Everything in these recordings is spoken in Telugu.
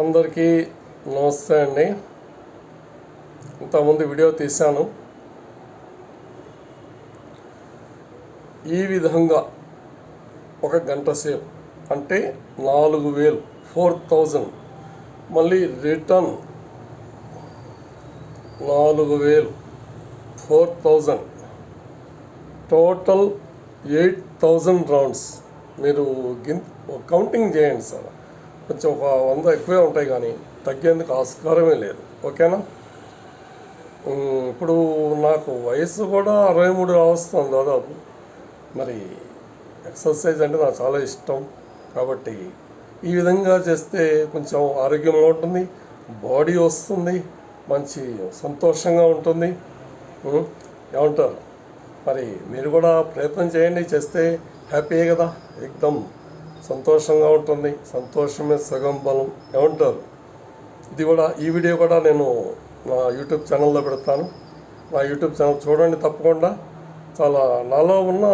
అందరికీ నమస్తే అండి. ఇంతకుముందు వీడియో తీశాను. ఈ విధంగా ఒక గంట సేపు అంటే 4000 4000 మళ్ళీ రిటర్న్ 4000 4000 టోటల్ 8000 రౌండ్స్. మీరు కౌంటింగ్ చేయండి సార్. కొంచెం ఒక 100 ఎక్కువే ఉంటాయి కానీ తగ్గేందుకు ఆస్కారమే లేదు. ఓకేనా? ఇప్పుడు నాకు వయసు కూడా 63 వస్తుంది దాదాపు. మరి ఎక్సర్సైజ్ అంటే నాకు చాలా ఇష్టం కాబట్టి ఈ విధంగా చేస్తే కొంచెం ఆరోగ్యంగా ఉంటుంది, బాడీ వస్తుంది, మంచి సంతోషంగా ఉంటుంది. ఏమంటారు? మరి మీరు కూడా ప్రయత్నం చేయండి. చేస్తే హ్యాపీయే కదా, ఎక్దమ్ సంతోషంగా ఉంటుంది. సంతోషమే సగం బలం. ఏమంటారు? ఈ వీడియో కూడా నేను నా యూట్యూబ్ ఛానల్లో పెడతాను. నా యూట్యూబ్ ఛానల్ చూడండి తప్పకుండా. చాలా నాలో ఉన్న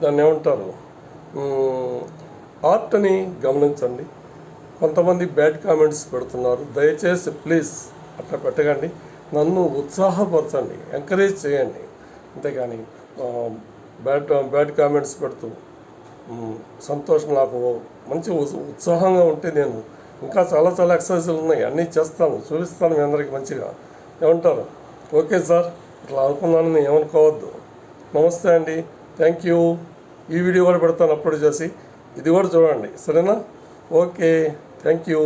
దాన్ని ఏమంటారు, ఆర్ట్ని గమనించండి. కొంతమంది బ్యాడ్ కామెంట్స్ పెడుతున్నారు. దయచేసి ప్లీజ్ అట్లా పెట్టకండి. నన్ను ఉత్సాహపరచండి, ఎంకరేజ్ చేయండి. అంతేగాని బ్యాడ్ కామెంట్స్ పెడుతూ సంతోషం, నాకు మంచి ఉత్సాహంగా ఉంటే నేను ఇంకా చాలా ఎక్సర్సైజులు ఉన్నాయి, అన్నీ చేస్తాను, చూపిస్తాను మీ అందరికీ మంచిగా. ఏమంటారు? ఓకే సార్, ఇట్లా అనుకున్నానని ఏమనుకోవద్దు. నమస్తే అండి, థ్యాంక్ యూ. ఈ వీడియో కూడా పెడతాను అప్లోడ్ చేసి, ఇది కూడా చూడండి, సరేనా? Okay, thank you.